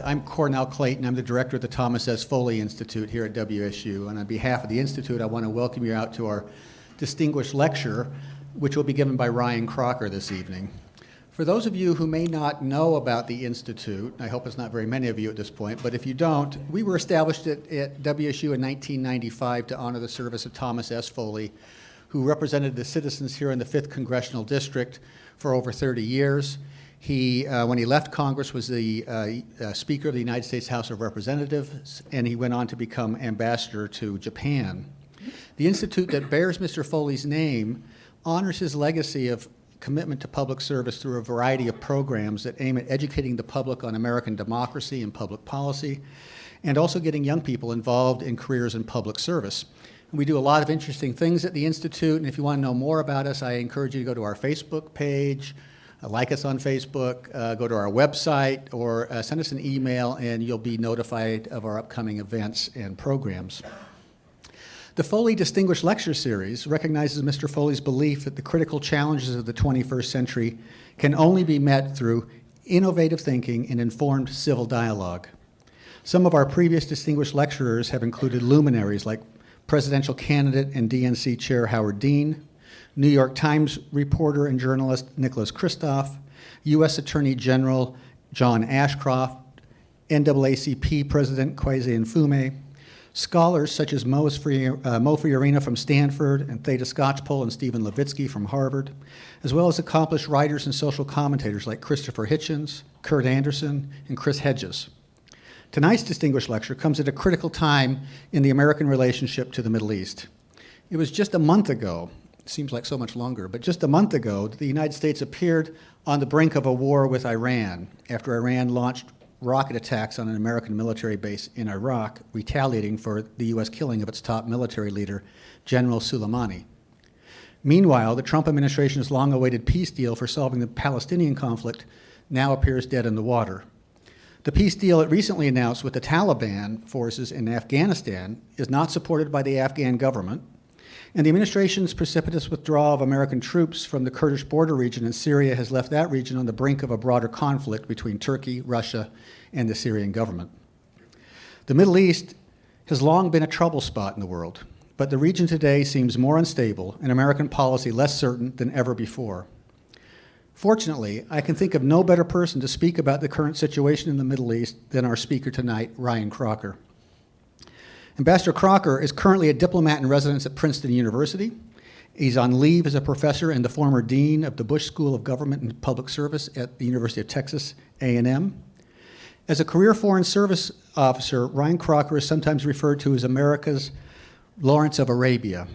I'm Cornell Clayton. I'm the director of the Thomas S. Foley Institute here at WSU. And on behalf of the Institute, I want to welcome you out to our distinguished lecture, which will be given by Ryan Crocker this evening. For those of you who may not know about the Institute, I hope it's not very many of you at this point, but if you don't, we were established at WSU in 1995 to honor the service of Thomas S. Foley, who represented the citizens here in the 5th Congressional District for over 30 years. He, when he left Congress, was the Speaker of the United States House of Representatives, and he went on to become ambassador to Japan. The institute that bears Mr. Foley's name honors his legacy of commitment to public service through a variety of programs that aim at educating the public on American democracy and public policy, and also getting young people involved in careers in public service. We do a lot of interesting things at the Institute, and if you want to know more about us, I encourage you to go to our Facebook page, like us on Facebook, go to our website, or send us an email, and you'll be notified of our upcoming events and programs. The Foley Distinguished Lecture Series recognizes Mr. Foley's belief that the critical challenges of the 21st century can only be met through innovative thinking and informed civil dialogue. Some of our previous distinguished lecturers have included luminaries like presidential candidate and DNC Chair Howard Dean, New York Times reporter and journalist Nicholas Kristof, U.S. Attorney General John Ashcroft, NAACP President Kwesi Nkrumah, scholars such as Mo Fiorina from Stanford and Theda Skocpol and Stephen Levitsky from Harvard, as well as accomplished writers and social commentators like Christopher Hitchens, Kurt Anderson, and Chris Hedges. Tonight's distinguished lecture comes at a critical time in the American relationship to the Middle East. It was just a month ago, it seems like so much longer, but just a month ago that the United States appeared on the brink of a war with Iran after Iran launched rocket attacks on an American military base in Iraq, retaliating for the U.S. killing of its top military leader, General Soleimani. Meanwhile, the Trump administration's long-awaited peace deal for solving the Palestinian conflict now appears dead in the water. The peace deal it recently announced with the Taliban forces in Afghanistan is not supported by the Afghan government, and the administration's precipitous withdrawal of American troops from the Kurdish border region in Syria has left that region on the brink of a broader conflict between Turkey, Russia, and the Syrian government. The Middle East has long been a trouble spot in the world, but the region today seems more unstable and American policy less certain than ever before. Fortunately, I can think of no better person to speak about the current situation in the Middle East than our speaker tonight, Ryan Crocker. Ambassador Crocker is currently a diplomat in residence at Princeton University. He's on leave as a professor and the former dean of the Bush School of Government and Public Service at the University of Texas A&M. As a career foreign service officer, Ryan Crocker is sometimes referred to as America's Lawrence of Arabia.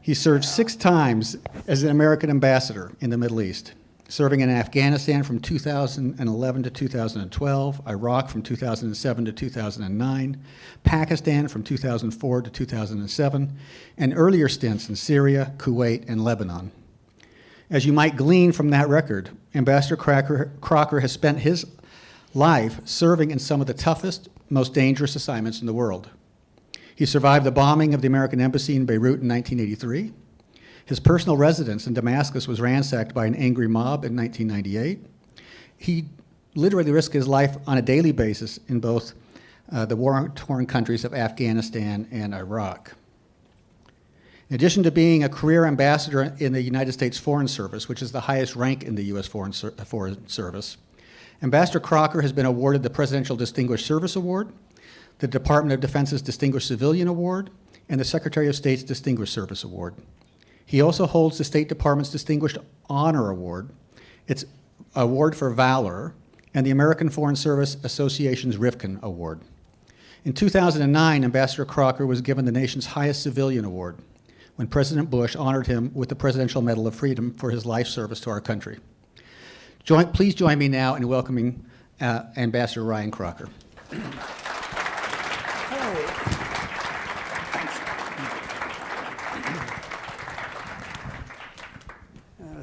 He served 6 times as an American ambassador in the Middle East, serving in Afghanistan from 2011 to 2012, Iraq from 2007 to 2009, Pakistan from 2004 to 2007, and earlier stints in Syria, Kuwait, and Lebanon. As you might glean from that record, Ambassador Crocker has spent his life serving in some of the toughest, most dangerous assignments in the world. He survived the bombing of the American embassy in Beirut in 1983. His personal residence in Damascus was ransacked by an angry mob in 1998. He literally risked his life on a daily basis in both the war-torn countries of Afghanistan and Iraq. In addition to being a career ambassador in the United States Foreign Service, which is the highest rank in the U.S. Foreign Service, Ambassador Crocker has been awarded the Presidential Distinguished Service Award, the Department of Defense's Distinguished Civilian Award, and the Secretary of State's Distinguished Service Award. He also holds the State Department's Distinguished Honor Award, its Award for Valor, and the American Foreign Service Association's Rifkin Award. In 2009, Ambassador Crocker was given the nation's highest civilian award when President Bush honored him with the Presidential Medal of Freedom for his life service to our country. Please join me now in welcoming Ambassador Ryan Crocker.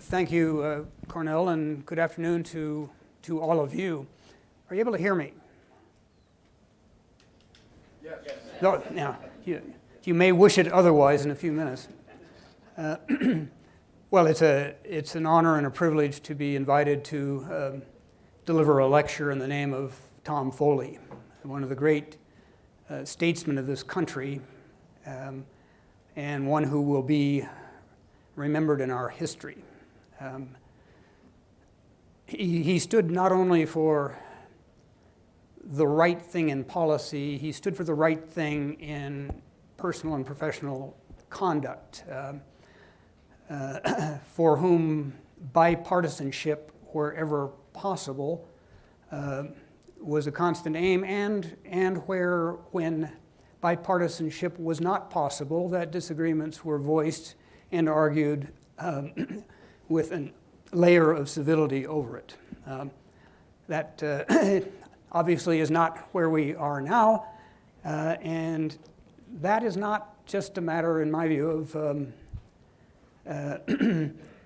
Thank you, Cornell, and good afternoon to all of you. Are you able to hear me? Yes. No, now, you may wish it otherwise in a few minutes. Well, it's an honor and a privilege to be invited to deliver a lecture in the name of Tom Foley, one of the great statesmen of this country, and one who will be remembered in our history. He stood not only for the right thing in policy, he stood for the right thing in personal and professional conduct, for whom bipartisanship, wherever possible, was a constant aim, and where, when bipartisanship was not possible, that disagreements were voiced and argued with a layer of civility over it. That obviously is not where we are now, and that is not just a matter, in my view, of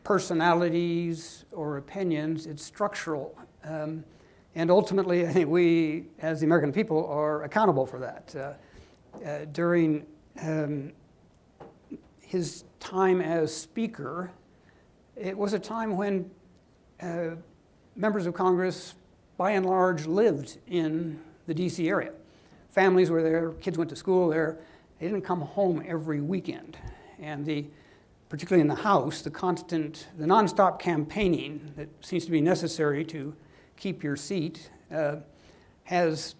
personalities or opinions. It's structural. And ultimately, I think we, as the American people, are accountable for that. During his time as Speaker, it was a time when members of Congress, by and large, lived in the DC area. Families were there, kids went to school there. They didn't come home every weekend. And particularly in the House, the nonstop campaigning that seems to be necessary to keep your seat has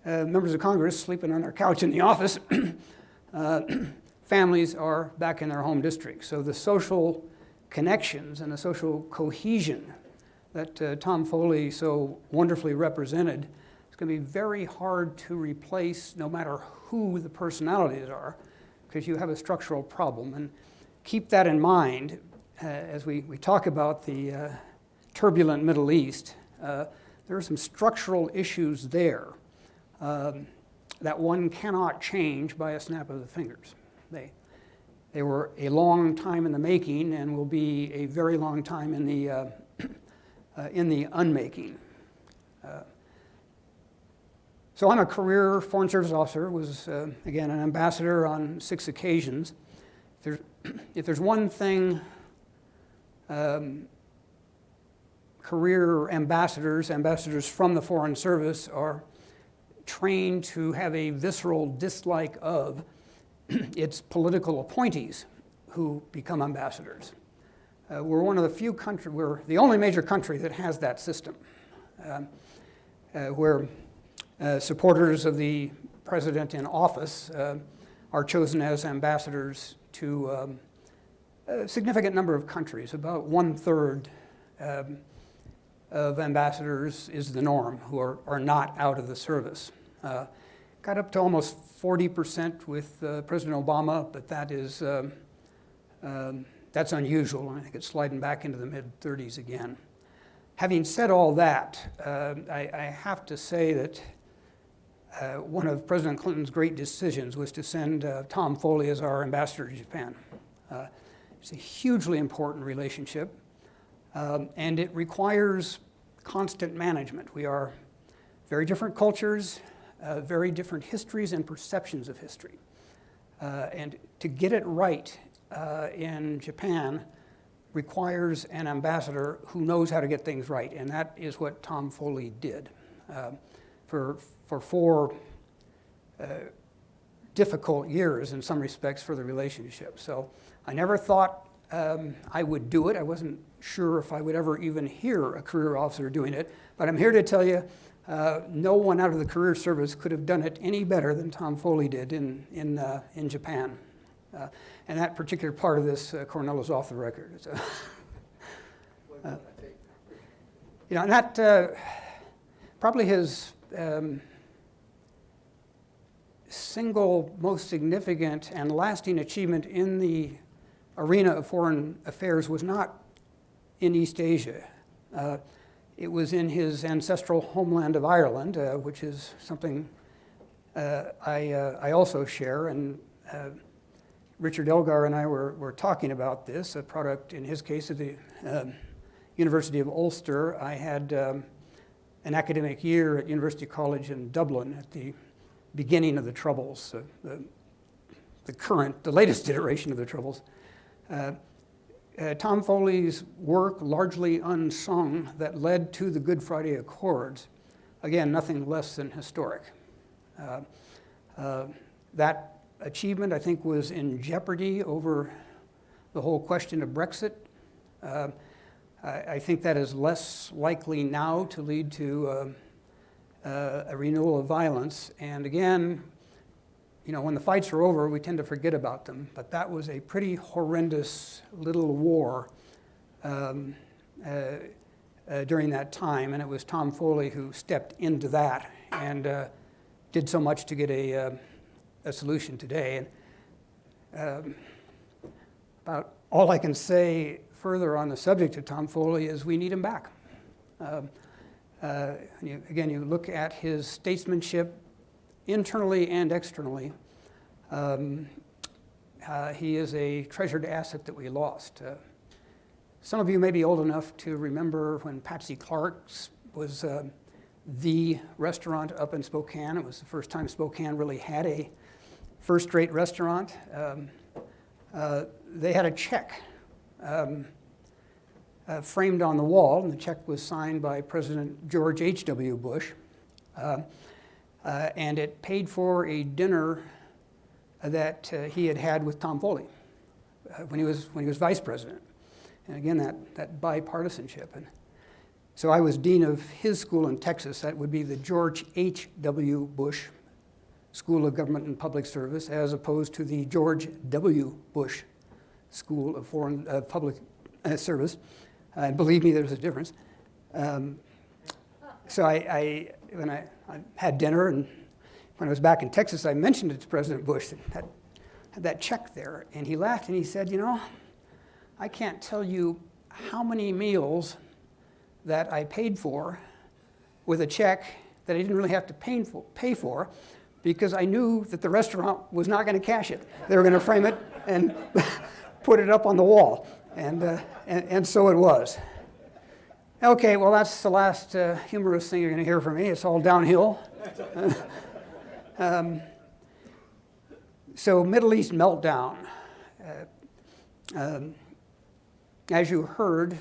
members of Congress sleeping on their couch in the office. Families are back in their home districts. So the social connections and the social cohesion that Tom Foley so wonderfully represented is going to be very hard to replace, no matter who the personalities are, because you have a structural problem. And keep that in mind as we talk about the turbulent Middle East. There are some structural issues there that one cannot change by a snap of the fingers. They were a long time in the making and will be a very long time in the unmaking. So I'm a career Foreign Service officer, was again an ambassador on 6 occasions. If there's one thing career ambassadors from the Foreign Service are trained to have a visceral dislike of, it's political appointees who become ambassadors. We're one of the few countries, we're the only major country that has that system, where supporters of the president in office are chosen as ambassadors to a significant number of countries. About 1/3 of ambassadors is the norm, who are not out of the service. Got up to almost 40% with President Obama, but that's unusual, and I think it's sliding back into the mid-30s again. Having said all that, I have to say that one of President Clinton's great decisions was to send Tom Foley as our ambassador to Japan. It's a hugely important relationship, and it requires constant management. We are very different cultures, very different histories and perceptions of history. And to get it right in Japan requires an ambassador who knows how to get things right, and that is what Tom Foley did for 4 difficult years in some respects for the relationship. So I never thought I would do it. I wasn't sure if I would ever even hear a career officer doing it, but I'm here to tell you no one out of the career service could have done it any better than Tom Foley did in Japan. And that particular part of this, Cornell, is off the record. So, and that probably his single most significant and lasting achievement in the arena of foreign affairs was not in East Asia. It was in his ancestral homeland of Ireland, which is something I also share. And Richard Elgar and I were talking about this, a product, in his case, of the University of Ulster. I had an academic year at University College in Dublin at the beginning of the Troubles, the latest iteration of the Troubles. Tom Foley's work, largely unsung, that led to the Good Friday Accords, again, nothing less than historic. That achievement, I think, was in jeopardy over the whole question of Brexit. I think that is less likely now to lead to a renewal of violence. And again, you know, when the fights are over, we tend to forget about them. But that was a pretty horrendous little war during that time, and it was Tom Foley who stepped into that and did so much to get a solution today. And about all I can say further on the subject of Tom Foley is we need him back. Again, you look at his statesmanship internally and externally. He is a treasured asset that we lost. Some of you may be old enough to remember when Patsy Clark's was the restaurant up in Spokane. It was the first time Spokane really had a first-rate restaurant. They had a check framed on the wall, and the check was signed by President George H.W. Bush. And it paid for a dinner that he had had with Tom Foley when he was vice president. And again, that bipartisanship. And so I was dean of his school in Texas. That would be the George H.W. Bush School of Government and Public Service, as opposed to the George W. Bush School of Public Service. And believe me, there's a difference. So when I had dinner, and when I was back in Texas, I mentioned it to President Bush that had that check there. And he laughed and he said, you know, I can't tell you how many meals that I paid for with a check that I didn't really have to pay for because I knew that the restaurant was not going to cash it. They were going to frame it and put it up on the wall. And so it was. Okay, well, that's the last humorous thing you're going to hear from me. It's all downhill. So Middle East meltdown. As you heard,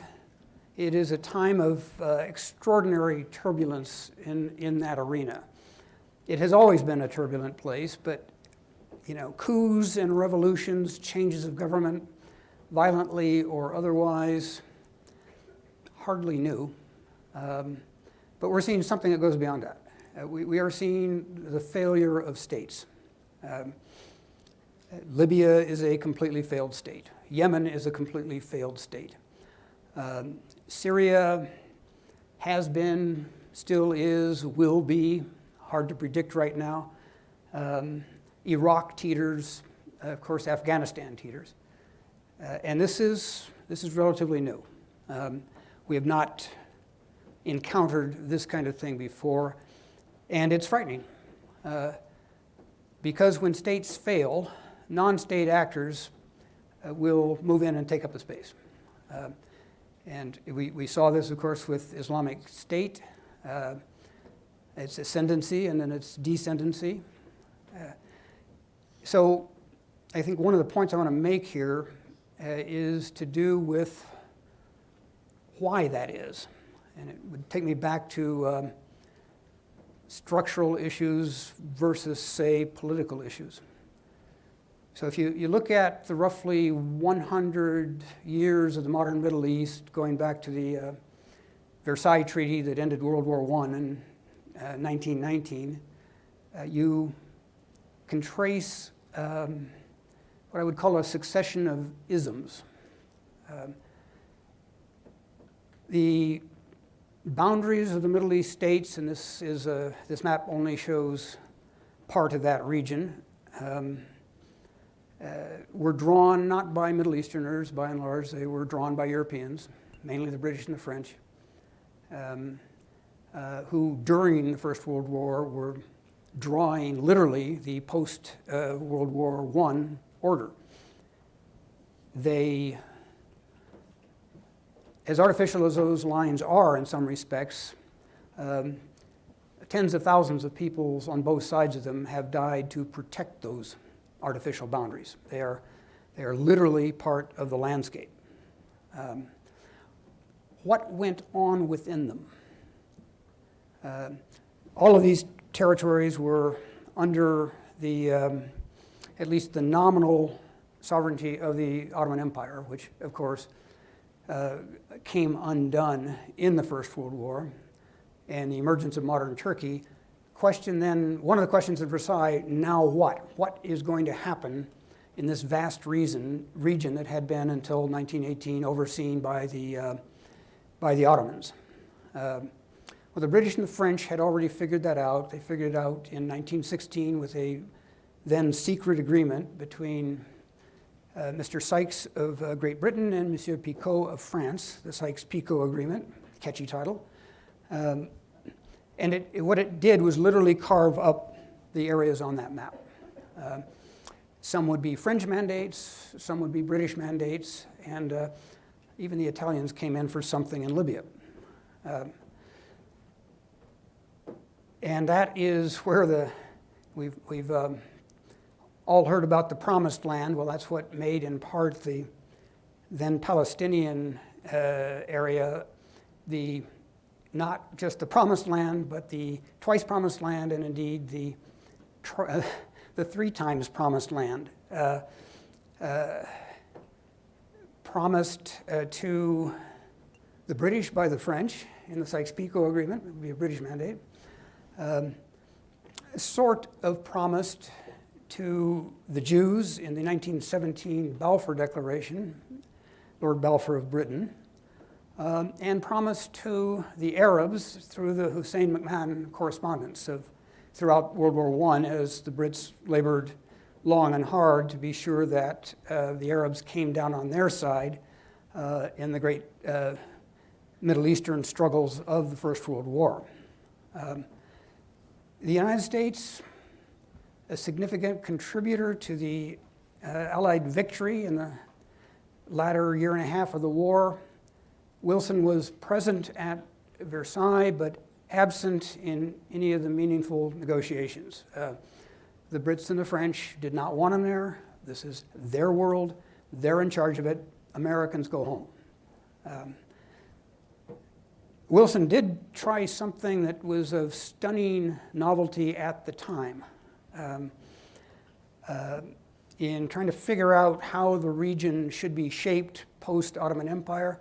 it is a time of extraordinary turbulence in that arena. It has always been a turbulent place, but you know, coups and revolutions, changes of government, violently or otherwise, hardly new. But we're seeing something that goes beyond that. We are seeing the failure of states. Libya is a completely failed state. Yemen is a completely failed state. Syria has been, still is, will be, hard to predict right now. Iraq teeters, of course, Afghanistan teeters. And this is relatively new. We have not encountered this kind of thing before, and it's frightening. Because when states fail, non-state actors will move in and take up the space. And we saw this, of course, with Islamic State, its ascendancy and then its descendancy. So I think one of the points I want to make here is to do with why that is. And it would take me back to structural issues versus, say, political issues. So if you look at the roughly 100 years of the modern Middle East, going back to the Versailles Treaty that ended World War I in 1919, you can trace what I would call a succession of isms. The boundaries of the Middle East states, and this map only shows part of that region, were drawn not by Middle Easterners, by and large. They were drawn by Europeans, mainly the British and the French, who during the First World War were drawing literally the post-World War I order. They, as artificial as those lines are in some respects, tens of thousands of people on both sides of them have died to protect those artificial boundaries. They are literally part of the landscape. What went on within them? All of these territories were under the, at least the nominal sovereignty of the Ottoman Empire, which of course came undone in the First World War and the emergence of modern Turkey. One of the questions at Versailles, now what? What is going to happen in this vast region that had been until 1918 overseen by the Ottomans? Well, the British and the French had already figured that out. They figured it out in 1916 with a then secret agreement between Mr. Sykes of Great Britain and Monsieur Picot of France, the SykesPicot Agreement, catchy title. And what it did was literally carve up the areas on that map. Some would be French mandates, some would be British mandates, and even the Italians came in for something in Libya. And that is where we've all heard about the Promised Land. Well, that's what made in part the then Palestinian area not just the Promised Land, but the twice Promised Land, and indeed the 3 times Promised Land. Promised to the British by the French in the Sykes-Picot Agreement, it would be a British mandate. Sort of promised to the Jews in the 1917 Balfour Declaration, Lord Balfour of Britain, and promised to the Arabs through the Hussein McMahon correspondence throughout World War I, as the Brits labored long and hard to be sure that the Arabs came down on their side in the great Middle Eastern struggles of the First World War. The United States, a significant contributor to the Allied victory in the latter year and a half of the war. Wilson was present at Versailles, but absent in any of the meaningful negotiations. The Brits and the French did not want him there. This is their world. They're in charge of it. Americans go home. Wilson did try something that was of stunning novelty at the time. In trying to figure out how the region should be shaped post-Ottoman Empire,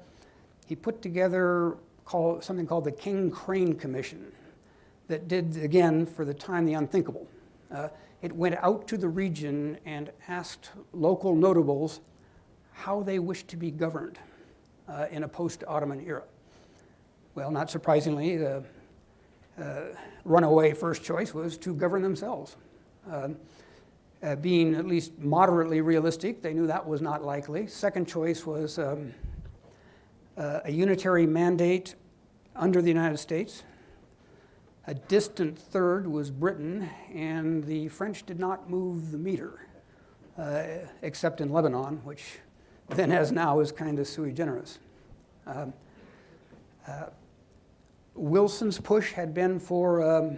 he put together something called the King Crane Commission that did, again, for the time, the unthinkable. It went out to the region and asked local notables how they wished to be governed in a post-Ottoman era. Well, not surprisingly, the runaway first choice was to govern themselves. Being at least moderately realistic, they knew that was not likely. Second choice was a unitary mandate under the United States. A distant third was Britain, and the French did not move the meter, except in Lebanon, which then as now is kind of sui generis. Wilson's push had been for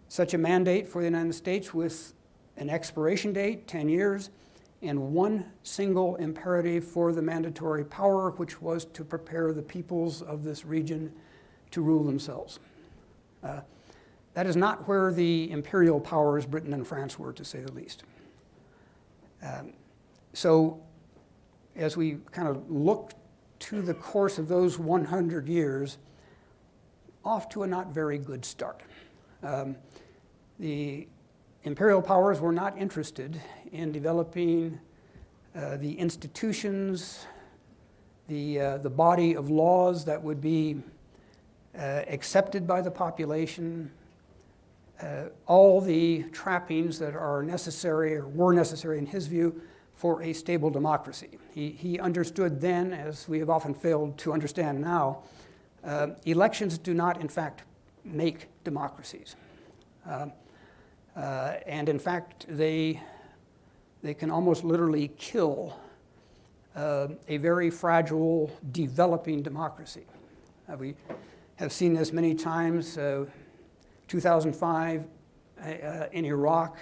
such a mandate for the United States with an expiration date, 10 years, and one single imperative for the mandatory power, which was to prepare the peoples of this region to rule themselves. That is not where the imperial powers, Britain and France, were, to say the least. So as we kind of look to the course of those 100 years, off to a not very good start. The imperial powers were not interested in developing the institutions, the body of laws that would be accepted by the population, all the trappings that are necessary or were necessary in his view for a stable democracy. He understood then, as we have often failed to understand now, elections do not in fact make democracies. And in fact, they can almost literally kill a very fragile, developing democracy. We have seen this many times. 2005 in Iraq,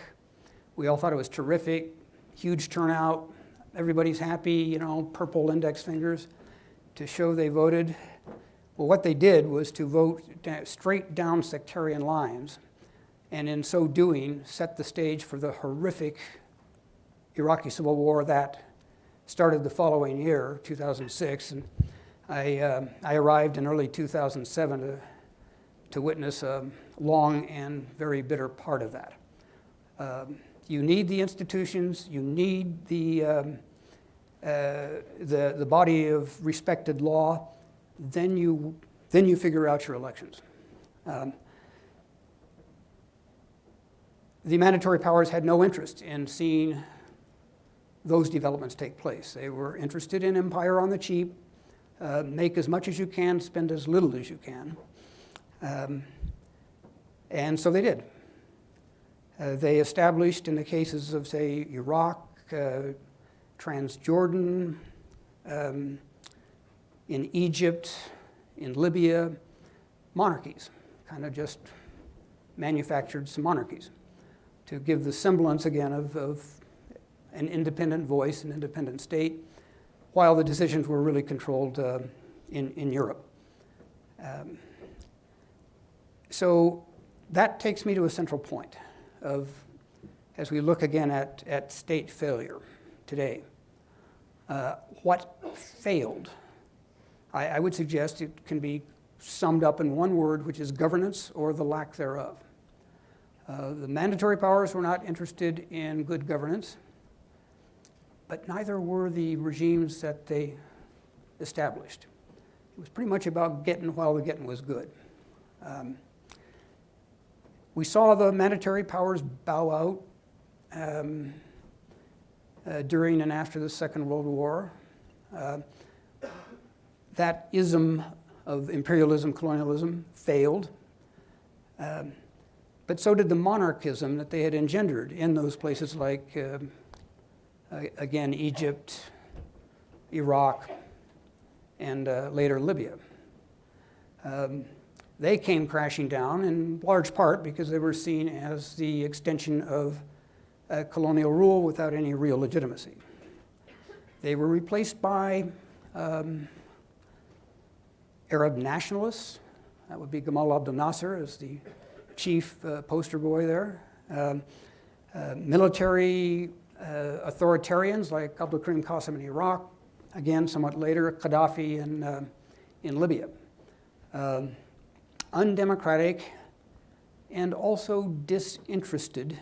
we all thought it was terrific, huge turnout, everybody's happy, purple index fingers to show they voted. Well, what they did was to vote straight down sectarian lines, and in so doing, set the stage for the horrific Iraqi civil war that started the following year, 2006. And I arrived in early 2007 to witness a long and very bitter part of that. You need the institutions, you need the body of respected law, then you figure out your elections. The mandatory powers had no interest in seeing those developments take place. They were interested in empire on the cheap, make as much as you can, spend as little as you can. And so they did. They established, in the cases of, say, Iraq, Transjordan, in Egypt, in Libya, monarchies, kind of just manufactured some monarchies to give the semblance, again, of an independent voice, an independent state, while the decisions were really controlled in Europe. So that takes me to a central point of, as we look again at state failure today, what failed? I would suggest it can be summed up in one word, which is governance or the lack thereof. The mandatory powers were not interested in good governance, but neither were the regimes that they established. It was pretty much about getting while the getting was good. We saw the mandatory powers bow out during and after the Second World War. That ism of imperialism, colonialism failed. But so did the monarchism that they had engendered in those places like, again, Egypt, Iraq, and later Libya. They came crashing down in large part because they were seen as the extension of colonial rule without any real legitimacy. They were replaced by Arab nationalists. That would be Gamal Abdel Nasser as the chief poster boy there. Military authoritarians like Abdul Karim Qasim in Iraq, again, somewhat later, Gaddafi in Libya. Undemocratic and also disinterested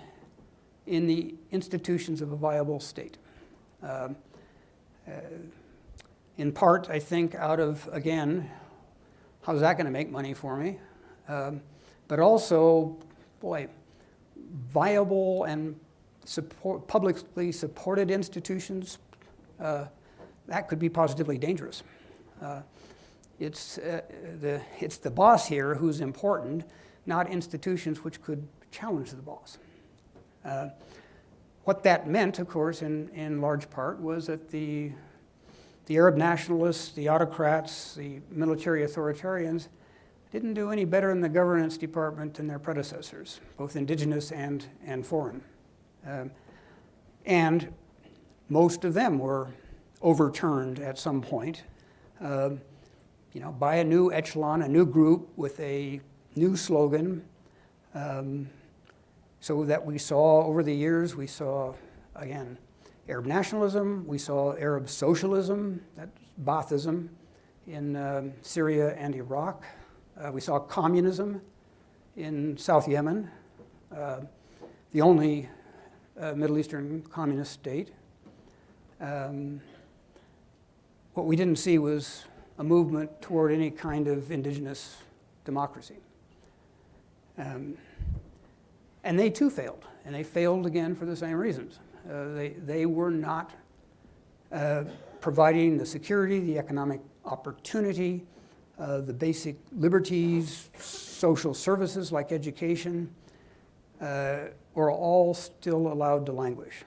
in the institutions of a viable state. In part, I think, out of, again, how's that going to make money for me? But also, boy, viable and publicly supported institutions, that could be positively dangerous. It's the boss here who's important, not institutions which could challenge the boss. What that meant, of course, in large part, was that the Arab nationalists, the autocrats, the military authoritarians didn't do any better in the governance department than their predecessors, both indigenous and foreign. And most of them were overturned at some point, by a new echelon, a new group with a new slogan, so that we saw over the years, we saw, again, Arab nationalism, we saw Arab socialism, that's Baathism in Syria and Iraq. We saw communism in South Yemen, the only Middle Eastern communist state. What we didn't see was a movement toward any kind of indigenous democracy. And they too failed, and they failed again for the same reasons. They were not providing the security, the economic opportunity, the basic liberties, social services like education, were all still allowed to languish.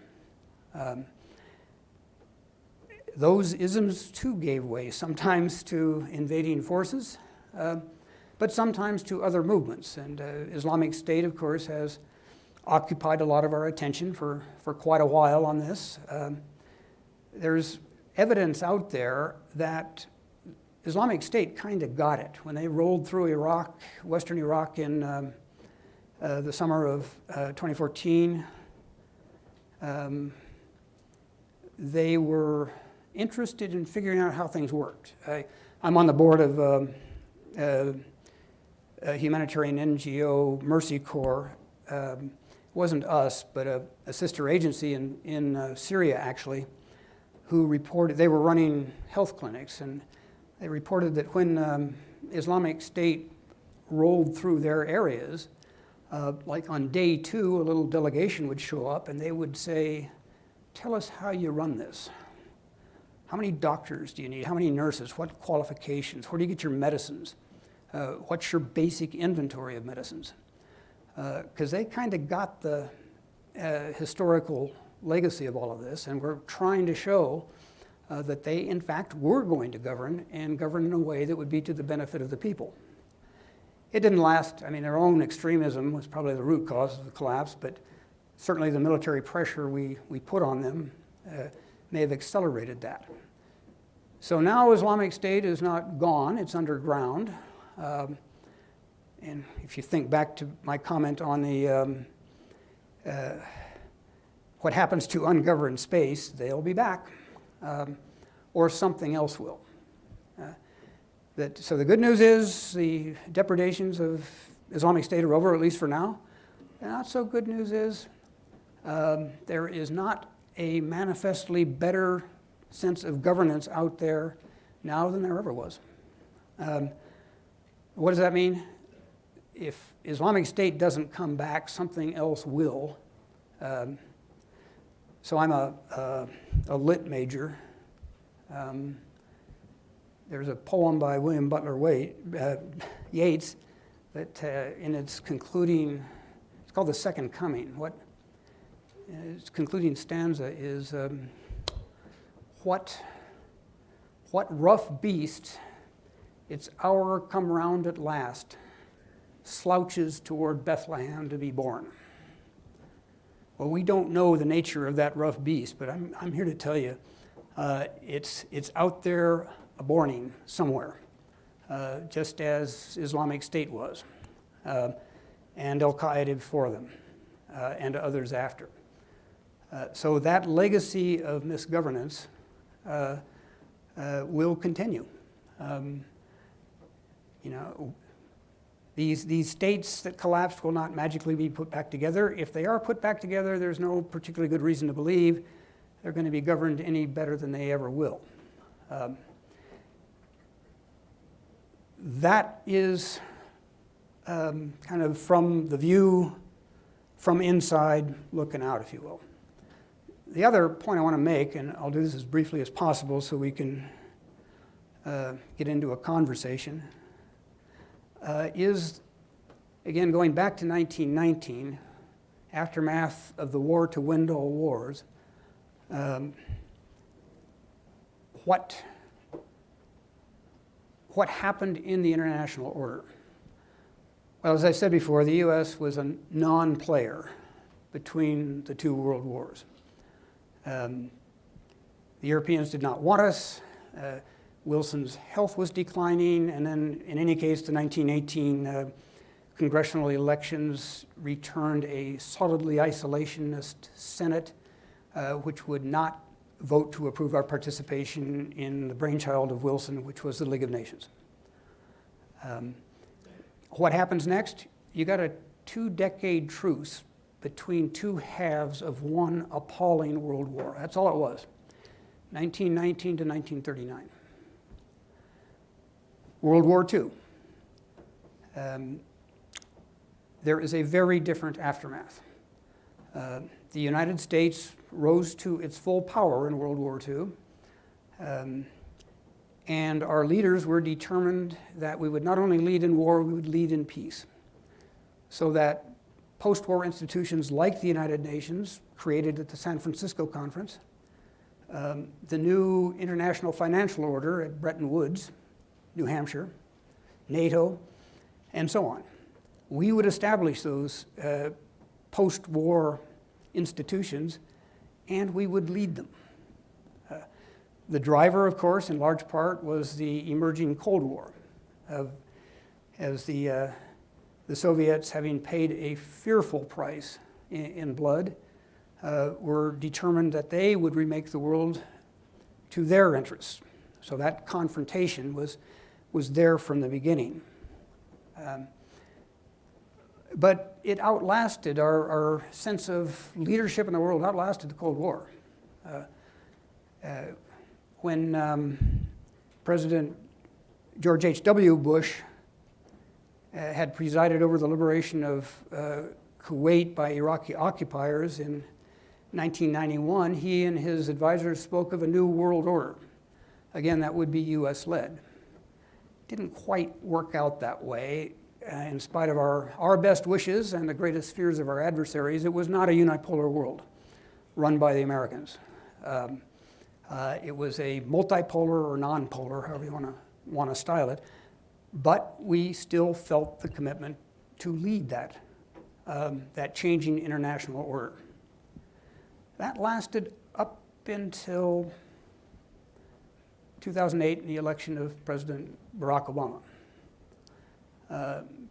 Those isms too gave way, sometimes to invading forces, but sometimes to other movements. And Islamic State, of course, has occupied a lot of our attention for quite a while on this. There's evidence out there that Islamic State kind of got it. When they rolled through Iraq, western Iraq in the summer of 2014, they were interested in figuring out how things worked. I'm on the board of a humanitarian NGO, Mercy Corps. Wasn't us, but a sister agency in Syria, actually, who reported, they were running health clinics, and they reported that when Islamic State rolled through their areas, like on day 2, a little delegation would show up and they would say, tell us how you run this. How many doctors do you need? How many nurses? What qualifications? Where do you get your medicines? What's your basic inventory of medicines? Because they kind of got the historical legacy of all of this, and were trying to show that they, in fact, were going to govern, and govern in a way that would be to the benefit of the people. It didn't last. I mean, their own extremism was probably the root cause of the collapse, but certainly the military pressure we put on them may have accelerated that. So now Islamic State is not gone, it's underground. And if you think back to my comment on the what happens to ungoverned space, they'll be back, or something else will. So the good news is the depredations of Islamic State are over, at least for now. The not so good news is there is not a manifestly better sense of governance out there now than there ever was. What does that mean? If Islamic State doesn't come back, something else will. So I'm a lit major. There's a poem by William Butler Yeats that in its concluding, it's called The Second Coming. Its concluding stanza is, what rough beast, its hour come round at last, slouches toward Bethlehem to be born. Well, we don't know the nature of that rough beast, but I'm here to tell you, it's out there aborting somewhere, just as Islamic State was, and Al-Qaeda before them, and others after. So that legacy of misgovernance will continue. These states that collapsed will not magically be put back together. If they are put back together, there's no particularly good reason to believe they're going to be governed any better than they ever will. That is kind of from the view from inside looking out, if you will. The other point I want to make, and I'll do this as briefly as possible so we can get into a conversation, is, again, going back to 1919, aftermath of the war to end all wars, what happened in the international order? Well, as I said before, the U.S. was a non-player between the two world wars. The Europeans did not want us. Wilson's health was declining, and then, in any case, the 1918 congressional elections returned a solidly isolationist Senate, which would not vote to approve our participation in the brainchild of Wilson, which was the League of Nations. What happens next? You got a 2-decade truce between two halves of one appalling world war. That's all it was, 1919 to 1939. World War II. There is a very different aftermath. The United States rose to its full power in World War II, and our leaders were determined that we would not only lead in war, we would lead in peace. So that post-war institutions like the United Nations, created at the San Francisco Conference, the new international financial order at Bretton Woods, New Hampshire, NATO, and so on. We would establish those post-war institutions, and we would lead them. The driver, of course, in large part, was the emerging Cold War, as the Soviets, having paid a fearful price in blood, were determined that they would remake the world to their interests. So that confrontation was there from the beginning. But it outlasted our sense of leadership in the world, outlasted the Cold War. When President George H.W. Bush had presided over the liberation of Kuwait by Iraqi occupiers in 1991, he and his advisors spoke of a new world order. Again, that would be US-led. Didn't quite work out that way. In spite of our best wishes and the greatest fears of our adversaries, it was not a unipolar world run by the Americans. It was a multipolar or non-polar, however you want to style it, but we still felt the commitment to lead that changing international order. That lasted up until 2008 in the election of President Barack Obama.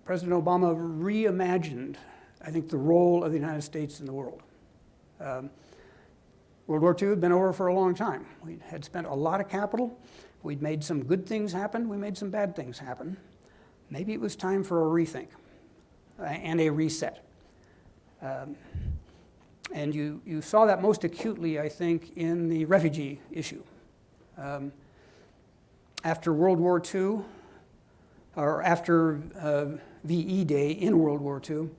President Obama reimagined, I think, the role of the United States in the world. World War II had been over for a long time. We had spent a lot of capital. We'd made some good things happen. We made some bad things happen. Maybe it was time for a rethink and a reset. And you saw that most acutely, I think, in the refugee issue. After World War II, or after VE Day in World War II,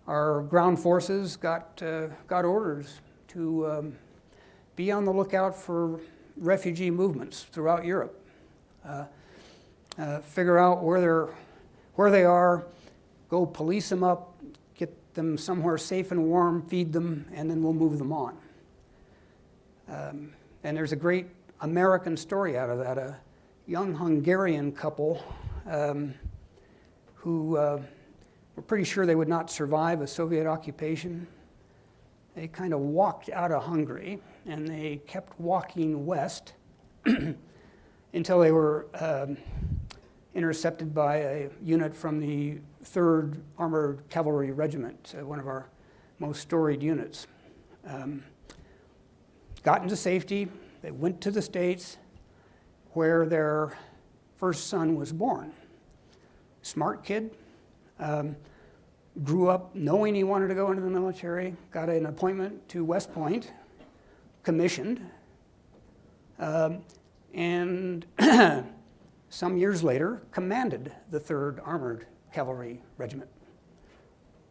our ground forces got orders to be on the lookout for refugee movements throughout Europe. Figure out where they are, go police them up, get them somewhere safe and warm, feed them, and then we'll move them on. And there's a great American story out of that. A young Hungarian couple who were pretty sure they would not survive a Soviet occupation. They kind of walked out of Hungary, and they kept walking west until they were intercepted by a unit from the 3rd Armored Cavalry Regiment, one of our most storied units. Got into safety. They went to the States, where their first son was born. Smart kid, grew up knowing he wanted to go into the military, got an appointment to West Point, commissioned, and some years later commanded the 3rd Armored Cavalry Regiment.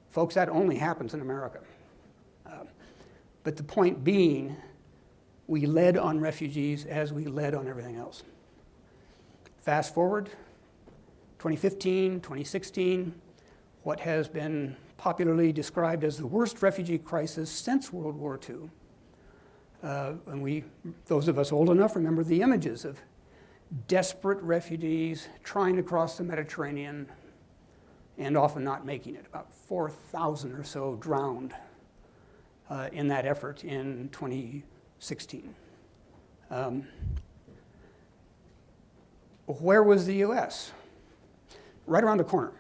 Folks, that only happens in America. But the point being, we led on refugees as we led on everything else. Fast forward, 2015, 2016, what has been popularly described as the worst refugee crisis since World War II. And those of us old enough, remember the images of desperate refugees trying to cross the Mediterranean and often not making it. About 4,000 or so drowned in that effort in 2016. Where was the US? Right around the corner.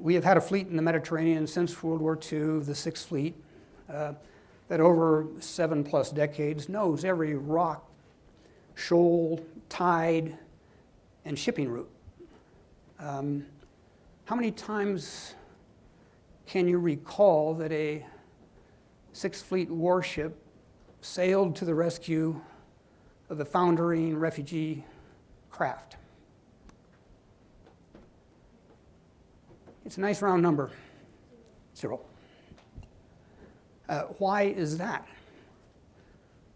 We have had a fleet in the Mediterranean since World War II, the 6th Fleet, that over 7+ decades knows every rock, shoal, tide, and shipping route. How many times can you recall that a 6th Fleet warship sailed to the rescue of the foundering refugee craft? It's a nice round number, 0. Why is that?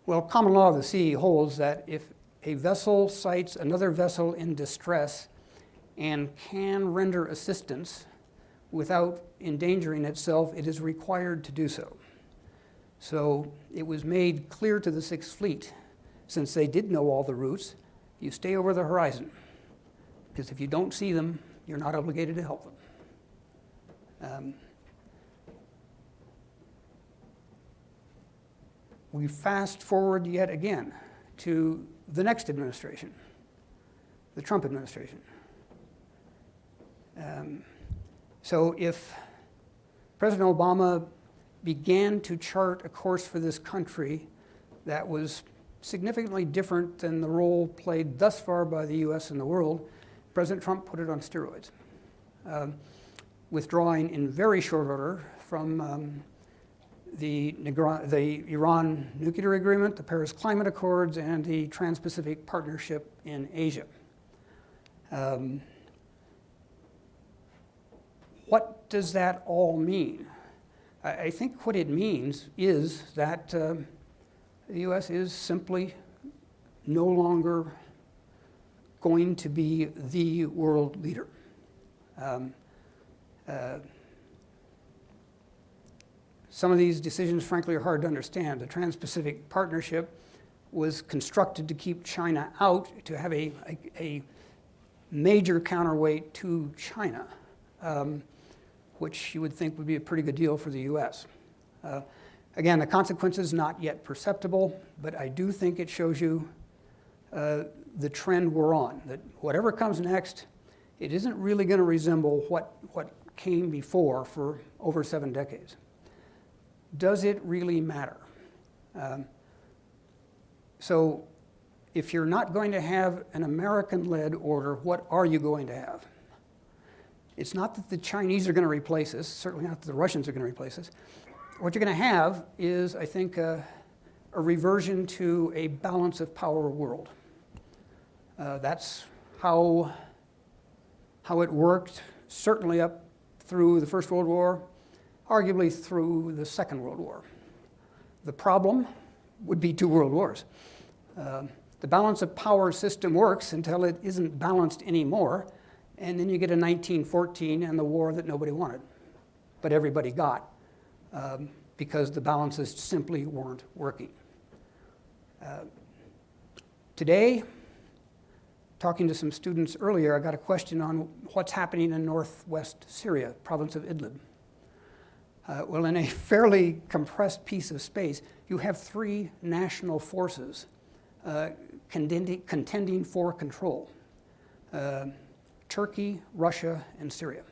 Well, common law of the sea holds that if a vessel sights another vessel in distress and can render assistance without endangering itself, it is required to do so. So it was made clear to the 6th Fleet, since they did know all the routes, you stay over the horizon, because if you don't see them, you're not obligated to help them. we fast forward yet again to the next administration, the Trump administration. So if President Obama began to chart a course for this country that was significantly different than the role played thus far by the US in the world, President Trump put it on steroids, withdrawing in very short order from the Iran nuclear agreement, the Paris Climate Accords, and the Trans-Pacific Partnership in Asia. What does that all mean? I think what it means is that the US is simply no longer going to be the world leader. Some of these decisions, frankly, are hard to understand. The Trans-Pacific Partnership was constructed to keep China out, to have a major counterweight to China, which you would think would be a pretty good deal for the US. Again, the consequences not yet perceptible, but I do think it shows you the trend we're on, that whatever comes next, it isn't really going to resemble what came before for over 7 decades. Does it really matter? So if you're not going to have an American-led order, what are you going to have? It's not that the Chinese are going to replace us, certainly not that the Russians are going to replace us. What you're going to have is, I think, a reversion to a balance of power world. That's how it worked, certainly up through the First World War, arguably through the Second World War. The problem would be 2 world wars. The balance of power system works until it isn't balanced anymore, and then you get a 1914 and the war that nobody wanted, but everybody got, because the balances simply weren't working. Today, talking to some students earlier, I got a question on what's happening in northwest Syria, province of Idlib. Well, in a fairly compressed piece of space, you have 3 national forces contending for control. Turkey, Russia, and Syria.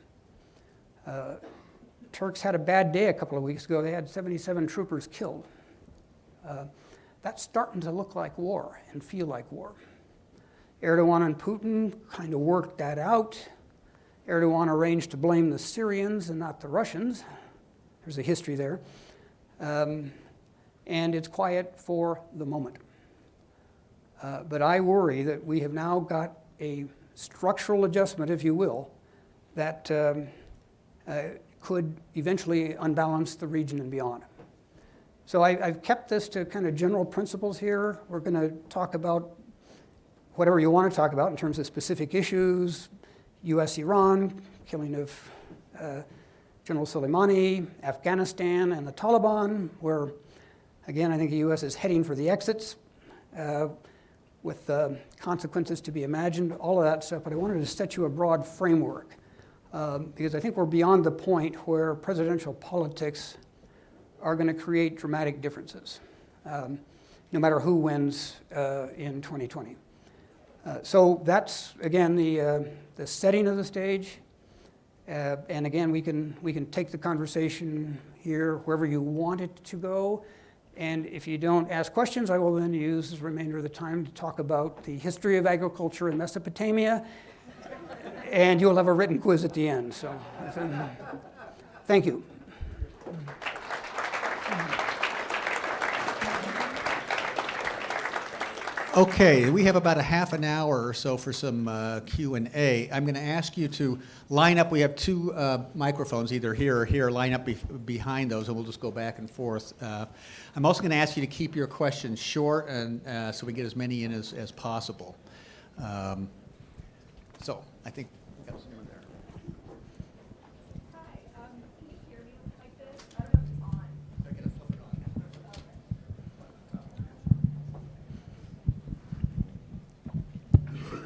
Turks had a bad day a couple of weeks ago. They had 77 troopers killed. That's starting to look like war and feel like war. Erdogan and Putin kind of worked that out. Erdogan arranged to blame the Syrians and not the Russians. There's a history there. And it's quiet for the moment. But I worry that we have now got a structural adjustment, if you will, that could eventually unbalance the region and beyond. So I've kept this to kind of general principles here. We're going to talk about whatever you want to talk about in terms of specific issues, US-Iran, killing of General Soleimani, Afghanistan, and the Taliban, where, again, I think the US is heading for the exits, with consequences to be imagined, all of that stuff. But I wanted to set you a broad framework, because I think we're beyond the point where presidential politics are going to create dramatic differences, no matter who wins in 2020. So that's, again, the setting of the stage. And again, we can take the conversation here wherever you want it to go. And if you don't ask questions, I will then use the remainder of the time to talk about the history of agriculture in Mesopotamia. And you'll have a written quiz at the end. So thank you. Okay, we have about a half an hour or so for some Q&A. I'm going to ask you to line up. We have 2 microphones, either here or here. Line up behind those, and we'll just go back and forth. I'm also going to ask you to keep your questions short, and so we get as many in as possible. So I think we got someone there. Hi, can you hear me like this? I don't know if it's on. They're going to flip it on.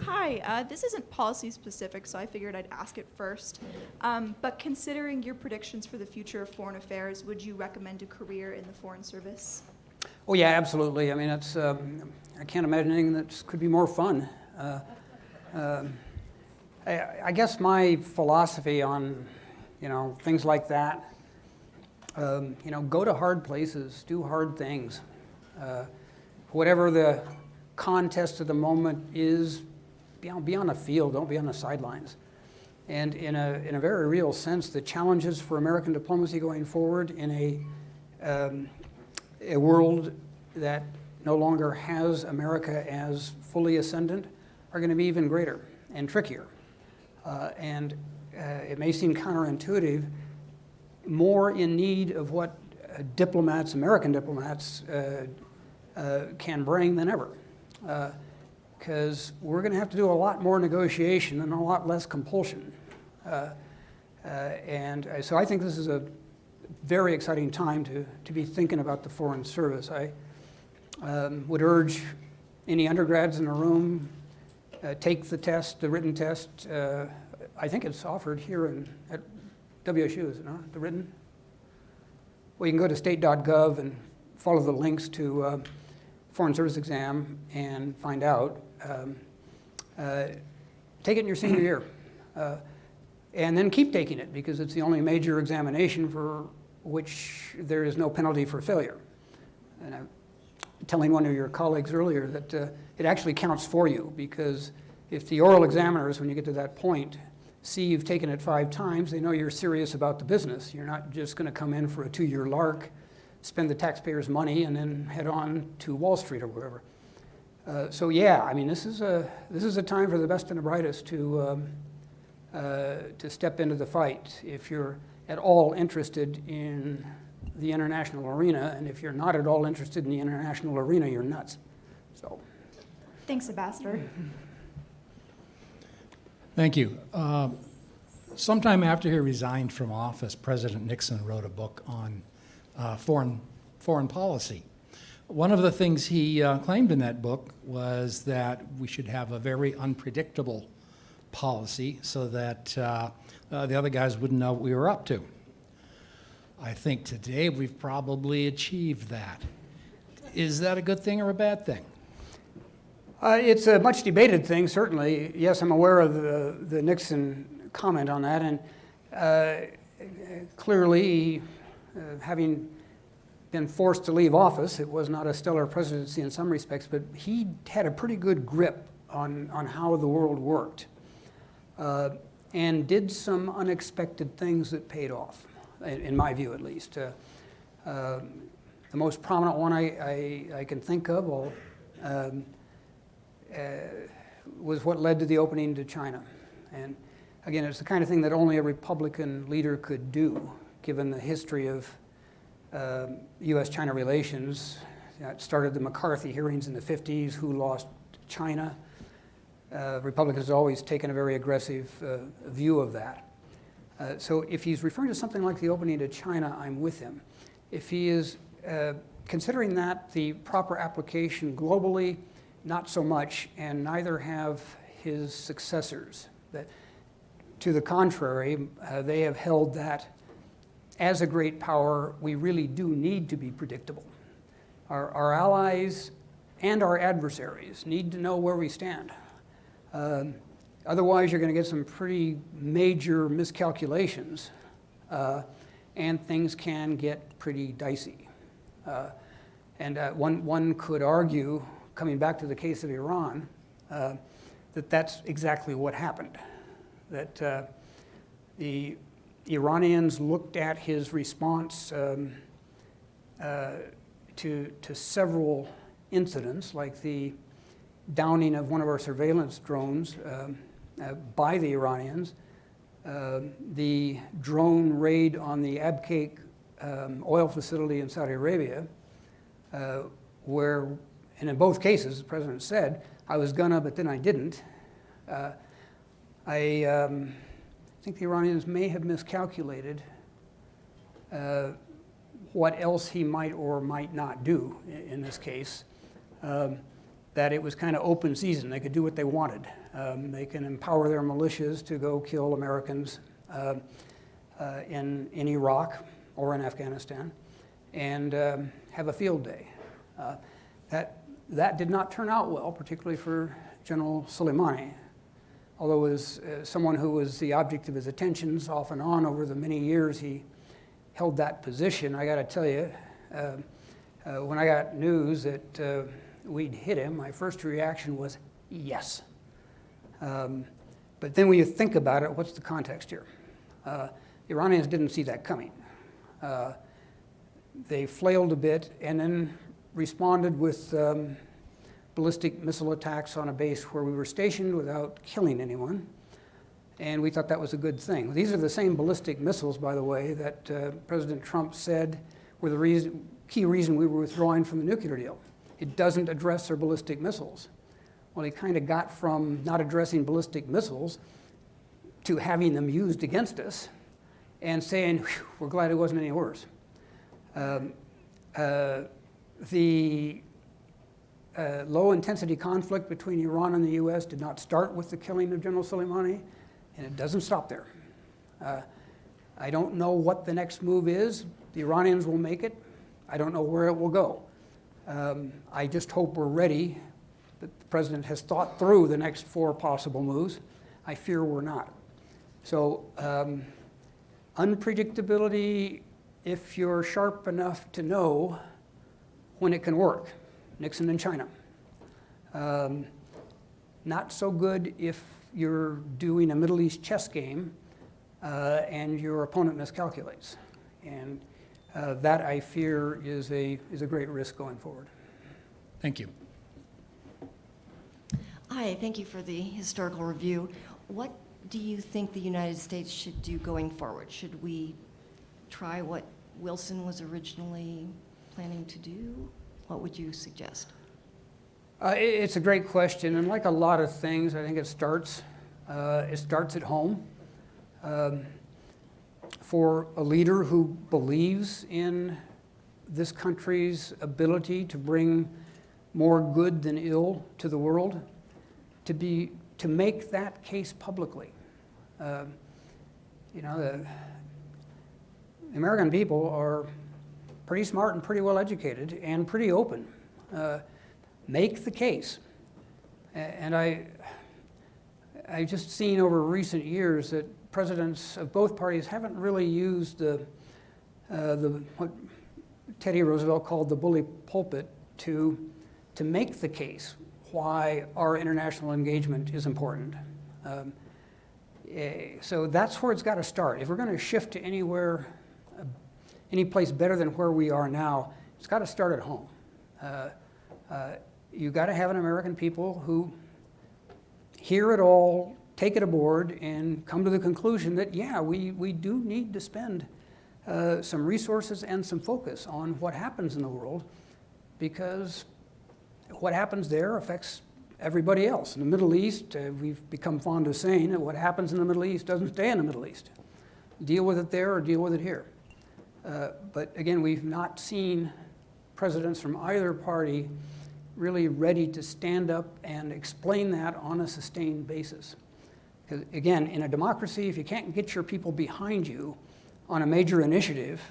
Hi, this isn't policy specific, so I figured I'd ask it first. But considering your predictions for the future of foreign affairs, would you recommend a career in the Foreign Service? Oh yeah, absolutely. I mean, it's I can't imagine anything that could be more fun. I guess my philosophy on, things like that, go to hard places, do hard things. Whatever the contest of the moment is, be on the field, don't be on the sidelines. And in a very real sense, the challenges for American diplomacy going forward in a world that no longer has America as fully ascendant are going to be even greater and trickier. And it may seem counterintuitive, more in need of what American diplomats, can bring than ever. Because we're going to have to do a lot more negotiation and a lot less compulsion. And so I think this is a very exciting time to be thinking about the Foreign Service. I would urge any undergrads in the room, take the test, the written test. I think it's offered here at WSU, is it not? The written? Well, you can go to state.gov and follow the links to Foreign Service exam and find out. Take it in your senior year. And then keep taking it, because it's the only major examination for which there is no penalty for failure. And I'm telling one of your colleagues earlier that it actually counts for you, because if the oral examiners, when you get to that point, see you've taken it 5 times, they know you're serious about the business. You're not just going to come in for a 2-year lark, spend the taxpayers' money, and then head on to Wall Street or wherever. So yeah, I mean, this is a time for the best and the brightest to step into the fight if you're at all interested in the international arena, and if you're not at all interested in the international arena, you're nuts. So, Thanks, Ambassador. Thank you. Sometime after he resigned from office, President Nixon wrote a book on foreign policy. One of the things he claimed in that book was that we should have a very unpredictable policy so that the other guys wouldn't know what we were up to. I think today we've probably achieved that. Is that a good thing or a bad thing? It's a much debated thing, certainly. Yes, I'm aware of the Nixon comment on that, and clearly, having been forced to leave office, it was not a stellar presidency in some respects, but he had a pretty good grip on how the world worked, and did some unexpected things that paid off, in my view at least. The most prominent one I can think of was what led to the opening to China. And again, it's the kind of thing that only a Republican leader could do, given the history of U.S.-China relations. It started the McCarthy hearings in the 50s, who lost China. Republicans have always taken a very aggressive view of that. So if he's referring to something like the opening to China, I'm with him. If he is considering that the proper application globally, not so much, and neither have his successors. That, to the contrary, they have held that as a great power, we really do need to be predictable. Our allies and our adversaries need to know where we stand. Otherwise, you're going to get some pretty major miscalculations, and things can get pretty dicey. And one could argue, coming back to the case of Iran, that that's exactly what happened. That the Iranians looked at his response to several incidents, like the downing of one of our surveillance drones by the Iranians, the drone raid on the Abqaiq oil facility in Saudi Arabia, where, and in both cases, the president said, I was gonna, but then I didn't. I think the Iranians may have miscalculated what else he might or might not do in this case. That it was kind of open season. They could do what they wanted. They can empower their militias to go kill Americans in Iraq or in Afghanistan and have a field day. That did not turn out well, particularly for General Soleimani. Although as someone who was the object of his attentions off and on over the many years he held that position, I got to tell you, when I got news that we'd hit him, my first reaction was yes. But then when you think about it, what's the context here? The Iranians didn't see that coming. They flailed a bit and then responded with ballistic missile attacks on a base where we were stationed without killing anyone. And we thought that was a good thing. These are the same ballistic missiles, by the way, that President Trump said were the key reason we were withdrawing from the nuclear deal. It doesn't address our ballistic missiles. Well, he kind of got from not addressing ballistic missiles to having them used against us and saying, we're glad it wasn't any worse. The low-intensity conflict between Iran and the U.S. did not start with the killing of General Soleimani, and it doesn't stop there. I don't know what the next move is. The Iranians will make it. I don't know where it will go. I just hope we're ready, that the president has thought through the next 4 possible moves. I fear we're not. So unpredictability, if you're sharp enough to know when it can work. Nixon and China. Not so good if you're doing a Middle East chess game and your opponent miscalculates. And that, I fear, is a great risk going forward. Thank you. Hi, thank you for the historical review. What do you think the United States should do going forward? Should we try what Wilson was originally planning to do? What would you suggest? It's a great question, and like a lot of things, I think it starts at home. For a leader who believes in this country's ability to bring more good than ill to the world, to make that case publicly. The American people are pretty smart and pretty well educated and pretty open. Make the case. And I've just seen over recent years that presidents of both parties haven't really used what Teddy Roosevelt called the bully pulpit to make the case why our international engagement is important. So that's where it's got to start. If we're going to shift to any place better than where we are now, it's got to start at home. You've got to have an American people who hear it all, take it aboard, and come to the conclusion that, yeah, we do need to spend some resources and some focus on what happens in the world, because what happens there affects everybody else. In the Middle East, we've become fond of saying that what happens in the Middle East doesn't stay in the Middle East. Deal with it there or deal with it here. But again, we've not seen presidents from either party really ready to stand up and explain that on a sustained basis. Because again, in a democracy, if you can't get your people behind you on a major initiative,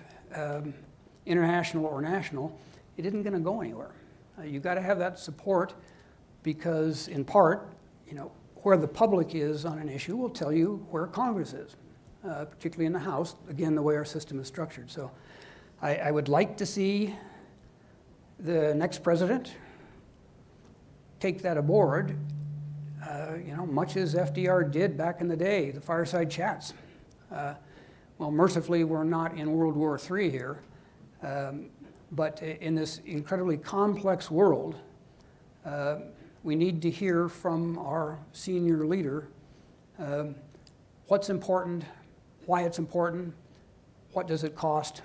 international or national, it isn't going to go anywhere. You've got to have that support because, in part, where the public is on an issue will tell you where Congress is, particularly in the House, again, the way our system is structured. So I would like to see the next president take that aboard, much as FDR did back in the day, the fireside chats. Well, mercifully, we're not in World War III here, but in this incredibly complex world, we need to hear from our senior leader what's important, why it's important, what does it cost,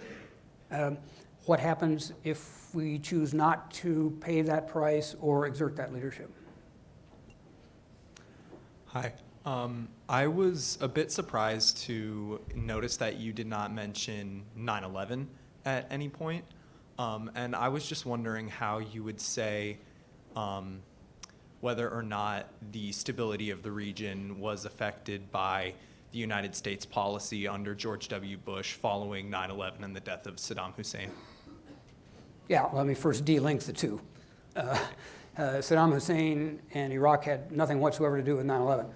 what happens if we choose not to pay that price or exert that leadership. Hi. I was a bit surprised to notice that you did not mention 9/11 at any point. And I was just wondering how you would say whether or not the stability of the region was affected by the United States policy under George W. Bush following 9/11 and the death of Saddam Hussein. Yeah, let me first de-link the two. Saddam Hussein and Iraq had nothing whatsoever to do with 9/11.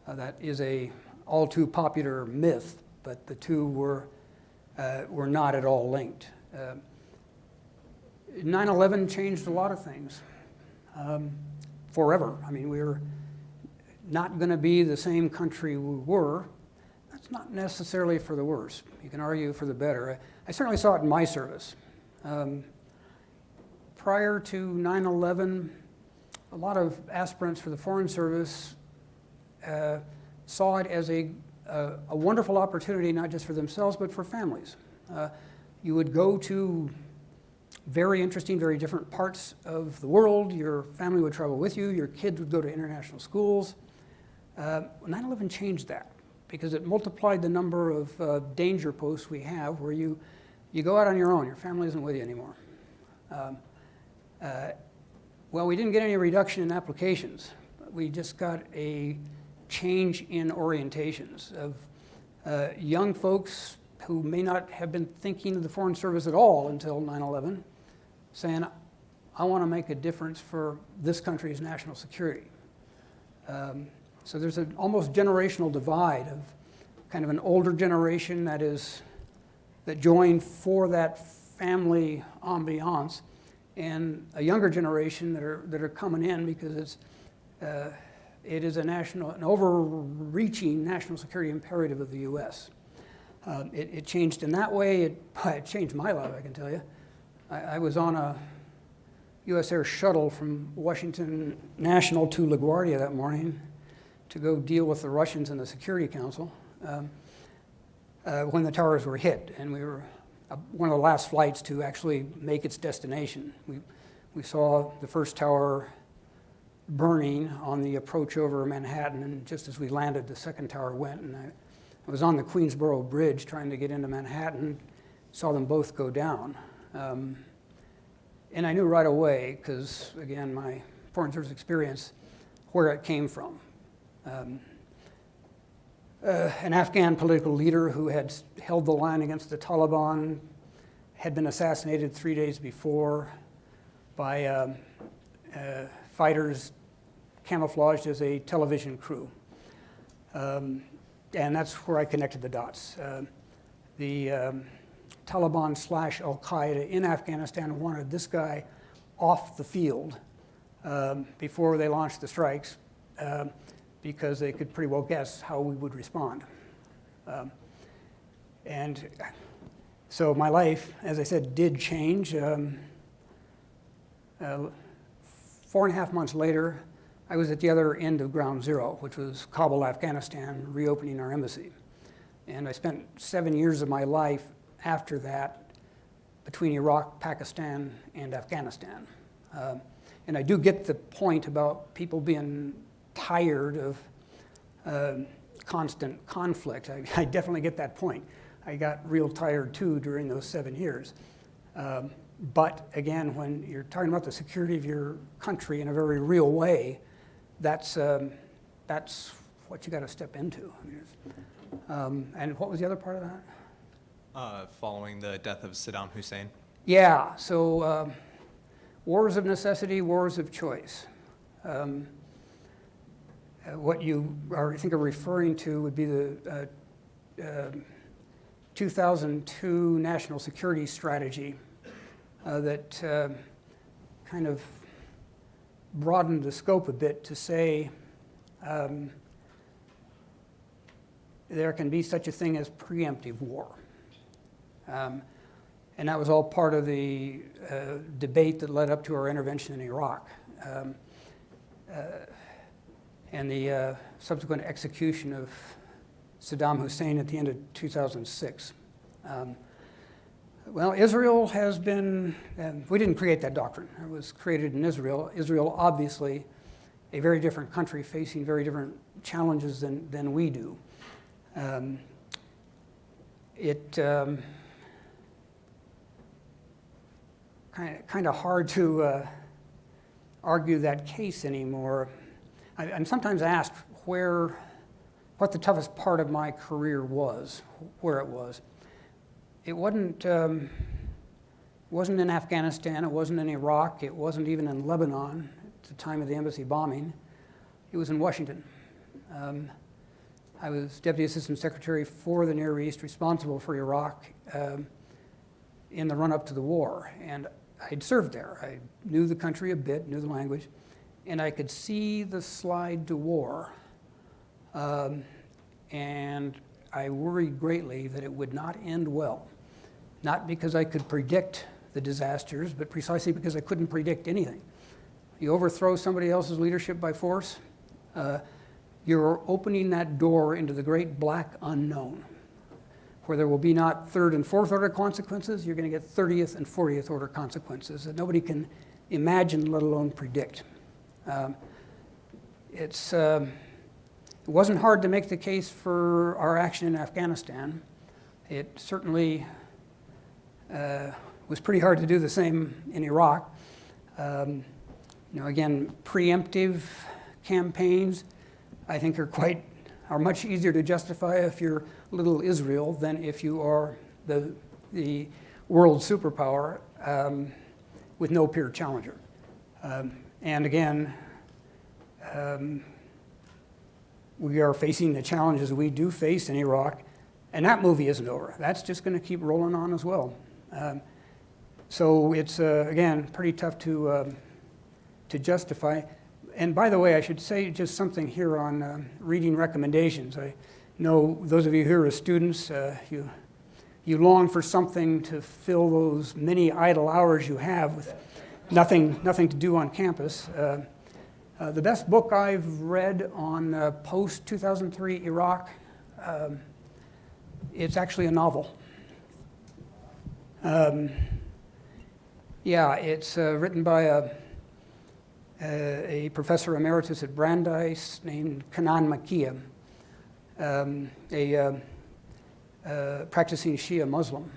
That is a all too popular myth, but the two were not at all linked. 9/11 changed a lot of things forever. I mean, we're not going to be the same country we were. That's not necessarily for the worse. You can argue for the better. I certainly saw it in my service. Prior to 9/11, a lot of aspirants for the Foreign Service saw it as a wonderful opportunity, not just for themselves, but for families. You would go to very interesting, very different parts of the world. Your family would travel with you. Your kids would go to international schools. 9/11 changed that because it multiplied the number of danger posts we have where you go out on your own. Your family isn't with you anymore. Well, we didn't get any reduction in applications. We just got a change in orientations of young folks who may not have been thinking of the Foreign Service at all until 9/11, saying, I want to make a difference for this country's national security. So there's an almost generational divide of kind of an older generation that joined for that family ambiance, and a younger generation that are coming in because it is an overreaching national security imperative of the U.S. It changed in that way. It changed my life, I can tell you. I was on a U.S. Air shuttle from Washington National to LaGuardia that morning to go deal with the Russians in the Security Council when the towers were hit, and we were one of the last flights to actually make its destination. We saw the first tower burning on the approach over Manhattan, and just as we landed, the second tower went, and I was on the Queensboro Bridge trying to get into Manhattan, saw them both go down. And I knew right away, because again, my Foreign Service experience, where it came from. An Afghan political leader who had held the line against the Taliban had been assassinated 3 days before by fighters camouflaged as a television crew. And that's where I connected the dots. The Taliban / Al-Qaeda in Afghanistan wanted this guy off the field before they launched the strikes because they could pretty well guess how we would respond. And so my life, as I said, did change. 4.5 months later, I was at the other end of ground zero, which was Kabul, Afghanistan, reopening our embassy. And I spent 7 years of my life after that between Iraq, Pakistan, and Afghanistan. And I do get the point about people being tired of constant conflict. I definitely get that point. I got real tired too during those 7 years. But again, when you're talking about the security of your country in a very real way, that's what you got to step into. And what was the other part of that? Following the death of Saddam Hussein. Yeah, so wars of necessity, wars of choice. What you are, I think, are referring to would be the 2002 National Security Strategy that kind of broadened the scope a bit to say there can be such a thing as preemptive war. And that was all part of the debate that led up to our intervention in Iraq and the subsequent execution of Saddam Hussein at the end of 2006. Well, Israel has been, we didn't create that doctrine. It was created in Israel. Israel, obviously, a very different country facing very different challenges than we do. Kind of hard to argue that case anymore. I'm sometimes asked what the toughest part of my career was, where it was. It wasn't wasn't in Afghanistan, it wasn't in Iraq, it wasn't even in Lebanon at the time of the embassy bombing. It was in Washington. I was Deputy Assistant Secretary for the Near East, responsible for Iraq in the run-up to the war. And I'd served there. I knew the country a bit, knew the language, and I could see the slide to war. And I worried greatly that it would not end well. Not because I could predict the disasters, but precisely because I couldn't predict anything. You overthrow somebody else's leadership by force, you're opening that door into the great black unknown, where there will be not third and fourth order consequences, you're going to get 30th and 40th order consequences that nobody can imagine, let alone predict. It wasn't hard to make the case for our action in Afghanistan. It certainly was pretty hard to do the same in Iraq. Again, preemptive campaigns, I think are much easier to justify if you're little Israel than if you are the world superpower with no peer challenger. And again, we are facing the challenges we do face in Iraq, and that movie isn't over. That's just going to keep rolling on as well. So it's, again, pretty tough to justify. And by the way, I should say just something here on reading recommendations. I know those of you here are students, you long for something to fill those many idle hours you have with nothing to do on campus. The best book I've read on post-2003 Iraq, it's actually a novel. It's written by a professor emeritus at Brandeis named Kanan Makia, a practicing Shia Muslim.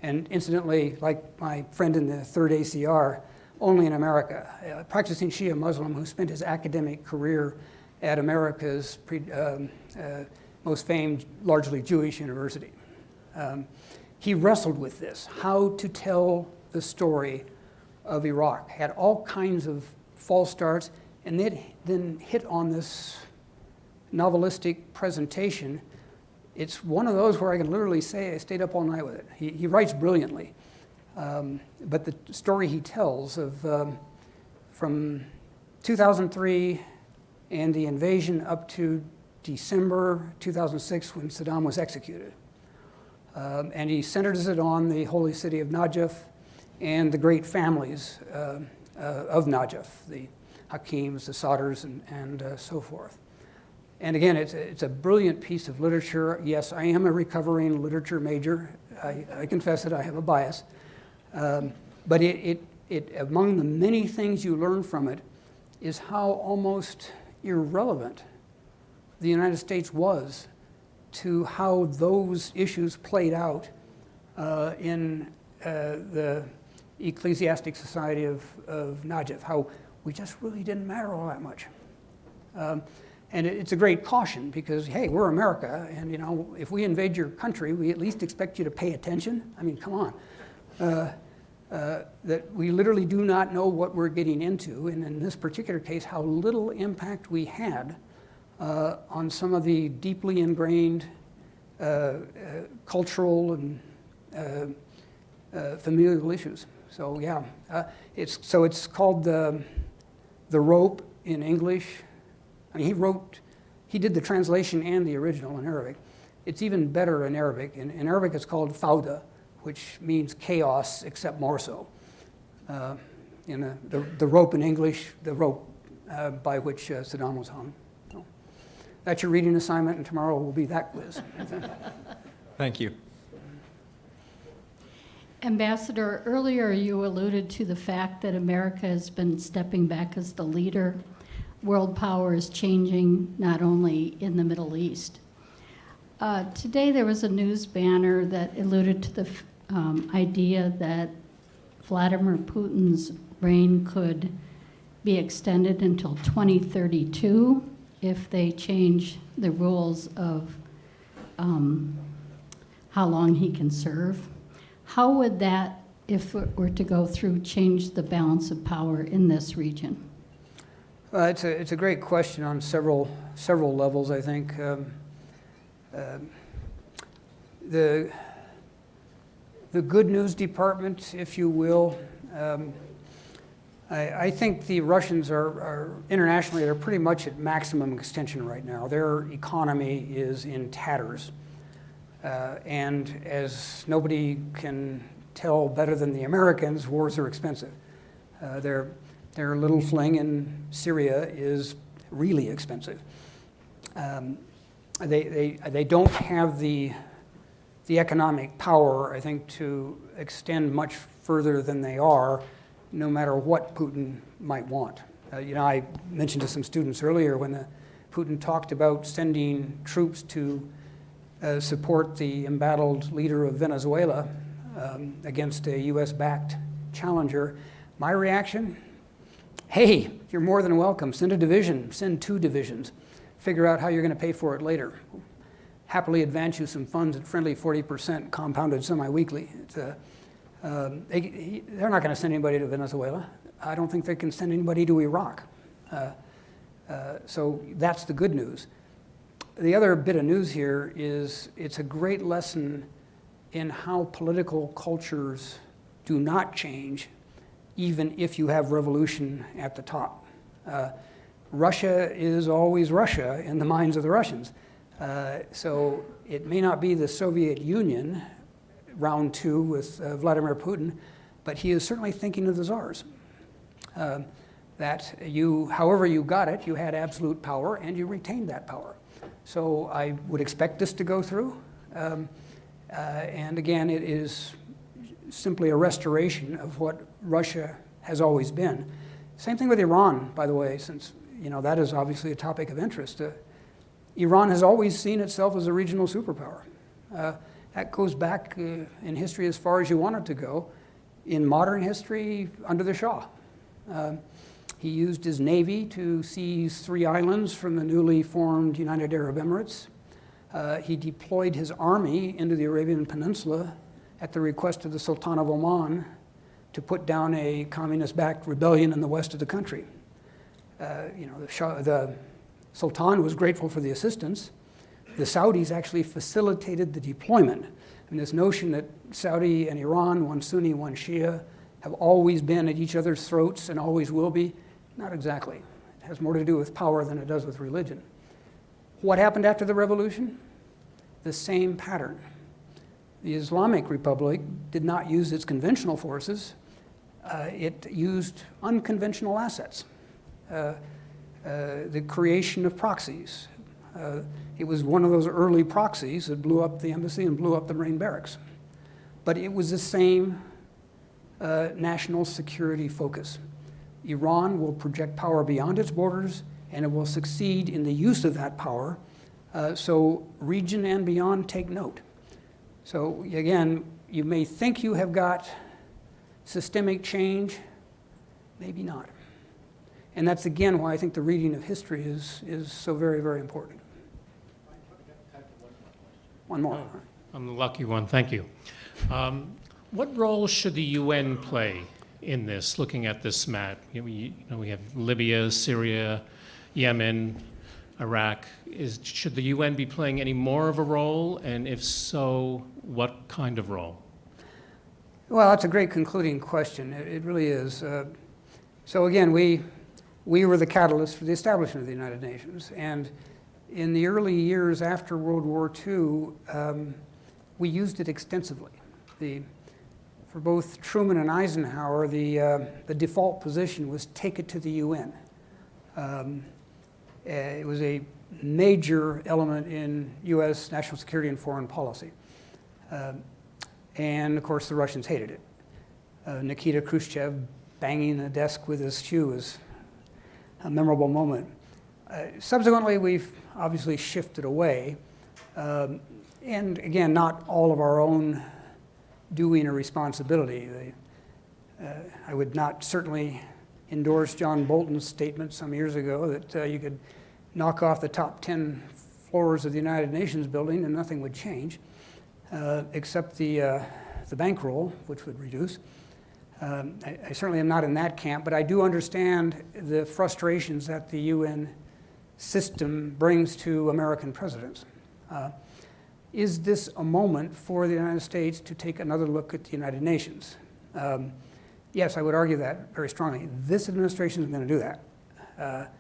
And incidentally, like my friend in the 3rd ACR, only in America, a practicing Shia Muslim who spent his academic career at America's most famed, largely Jewish university. He wrestled with this, how to tell the story of Iraq, had all kinds of false starts, and then hit on this novelistic presentation. It's one of those where I can literally say I stayed up all night with it. He writes brilliantly. But the story he tells of from 2003 and the invasion up to December 2006 when Saddam was executed. And he centers it on the holy city of Najaf and the great families of Najaf, the Hakims, the Sadrs, and so forth. And again, it's a brilliant piece of literature. Yes, I am a recovering literature major. I confess that I have a bias. But it among the many things you learn from it is how almost irrelevant the United States was to how those issues played out in the ecclesiastic society of Najaf, how we just really didn't matter all that much. And it's a great caution because, hey, we're America, and if we invade your country, we at least expect you to pay attention. I mean, come on. That we literally do not know what we're getting into, and in this particular case, how little impact we had on some of the deeply ingrained cultural and familial issues. So yeah, it's called The Rope in English. I mean, he did the translation and the original in Arabic. It's even better in Arabic. In Arabic, it's called Fawda, which means chaos, except more so. In the rope in English, the rope by which Saddam was hung. So that's your reading assignment, and tomorrow will be that quiz. Thank you. Ambassador, earlier you alluded to the fact that America has been stepping back as the leader. World power is changing, not only in the Middle East. Today there was a news banner that alluded to the idea that Vladimir Putin's reign could be extended until 2032 if they change the rules of how long he can serve. How would that if it were to go through, change the balance of power in this region? It's a great question on several levels, I think. The good news department, if you will, I think the Russians are internationally, they're pretty much at maximum extension right now. Their economy is in tatters. And as nobody can tell better than the Americans, wars are expensive. Their little fling in Syria is really expensive. They don't have the economic power, I think, to extend much further than they are, no matter what Putin might want. I mentioned to some students earlier when Putin talked about sending troops to support the embattled leader of Venezuela against a US-backed challenger. My reaction, hey, you're more than welcome. Send a division, send 2 divisions. Figure out how you're going to pay for it later. Happily advance you some funds at friendly 40% compounded semi-weekly. They're not going to send anybody to Venezuela. I don't think they can send anybody to Iraq. So that's the good news. The other bit of news here is it's a great lesson in how political cultures do not change even if you have revolution at the top. Russia is always Russia in the minds of the Russians. So it may not be the Soviet Union, round 2 with Vladimir Putin, but he is certainly thinking of the czars. That however you got it, you had absolute power and you retained that power. So I would expect this to go through. And again, it is simply a restoration of what Russia has always been. Same thing with Iran, by the way, since that is obviously a topic of interest. Iran has always seen itself as a regional superpower. That goes back in history as far as you want it to go. In modern history, under the Shah. He used his navy to seize 3 islands from the newly formed United Arab Emirates. He deployed his army into the Arabian Peninsula at the request of the Sultan of Oman to put down a communist-backed rebellion in the west of the country. The Sultan was grateful for the assistance. The Saudis actually facilitated the deployment. This notion that Saudi and Iran, one Sunni, one Shia, have always been at each other's throats and always will be, not exactly. It has more to do with power than it does with religion. What happened after the revolution? The same pattern. The Islamic Republic did not use its conventional forces. It used unconventional assets. The creation of proxies. It was one of those early proxies that blew up the embassy and blew up the Marine barracks. But it was the same national security focus. Iran will project power beyond its borders, and it will succeed in the use of that power. So region and beyond, take note. So again, you may think you have got systemic change, maybe not. And that's again why I think the reading of history is so very, very important. One more. I'm the lucky one, thank you. What role should the UN play in this, looking at this map? We have Libya, Syria, Yemen, Iraq. Should the UN be playing any more of a role? And if so, what kind of role? Well, that's a great concluding question. It really is. So again, we were the catalyst for the establishment of the United Nations. And in the early years after World War II, we used it extensively. For both Truman and Eisenhower, the default position was take it to the UN. It was a major element in U.S. national security and foreign policy. And of course, the Russians hated it. Nikita Khrushchev banging the desk with his shoe is a memorable moment. Subsequently, we've obviously shifted away. And again, not all of our own doing or responsibility. I would not certainly endorse John Bolton's statement some years ago that you could knock off the top 10 floors of the United Nations building and nothing would change, except the the bankroll, which would reduce. I certainly am not in that camp, but I do understand the frustrations that the UN system brings to American presidents. Is this a moment for the United States to take another look at the United Nations? Yes, I would argue that very strongly. This administration is going to do that.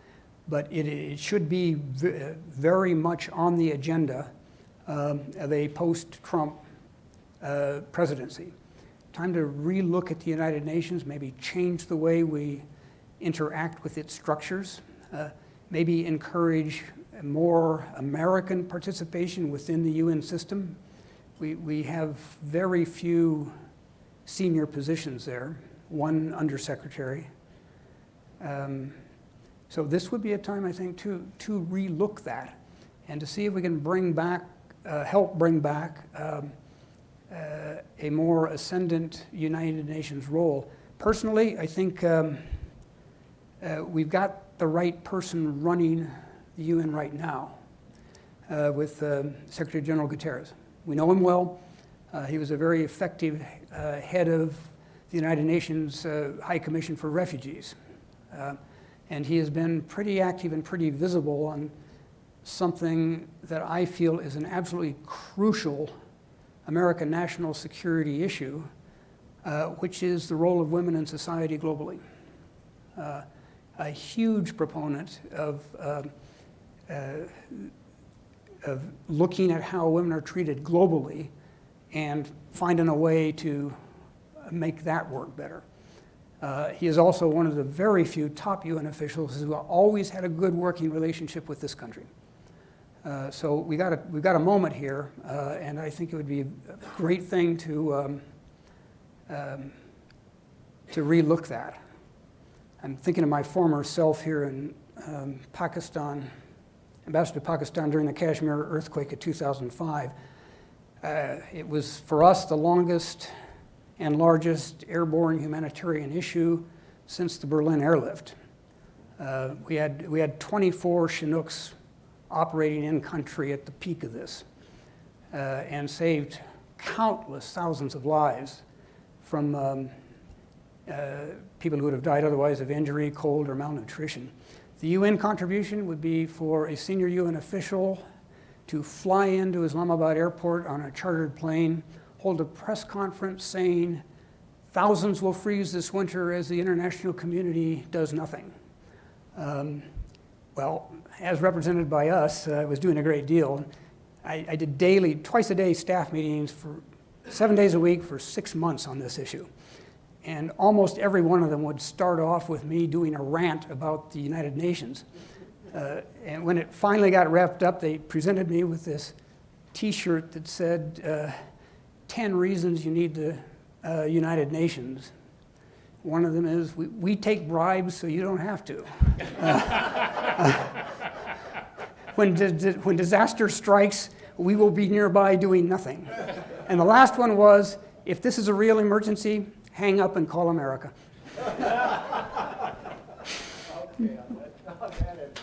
But it should be very much on the agenda of a post-Trump presidency. Time to relook at the United Nations, maybe change the way we interact with its structures, maybe encourage more American participation within the UN system. We have very few senior positions there, one undersecretary. So this would be a time, I think, to relook that and to see if we can bring back, help bring back a more ascendant United Nations role. Personally, I think we've got the right person running the UN right now with Secretary General Guterres. We know him well. He was a very effective head of the United Nations High Commission for Refugees. And he has been pretty active and pretty visible on something that I feel is an absolutely crucial American national security issue, which is the role of women in society globally. A huge proponent of looking at how women are treated globally and finding a way to make that work better. He is also one of the very few top UN officials who always had a good working relationship with this country. So we've got a moment here, and I think it would be a great thing to relook that. I'm thinking of my former self here in Pakistan, ambassador to Pakistan during the Kashmir earthquake of 2005. It was, for us, the longest and largest airborne humanitarian issue since the Berlin airlift. We had 24 Chinooks operating in country at the peak of this and saved countless thousands of lives from people who would have died otherwise of injury, cold, or malnutrition. The UN contribution would be for a senior UN official to fly into Islamabad airport on a chartered plane, hold a press conference saying thousands will freeze this winter as the international community does nothing. Well, as represented by us, I was doing a great deal. I did daily, twice a day staff meetings for 7 days a week for 6 months on this issue. And almost every one of them would start off with me doing a rant about the United Nations. And when it finally got wrapped up, they presented me with this T-shirt that said, 10 reasons you need the United Nations. One of them is, we take bribes so you don't have to. When disaster strikes, we will be nearby doing nothing. And the last one was, if this is a real emergency, hang up and call America. Okay, I'll get it.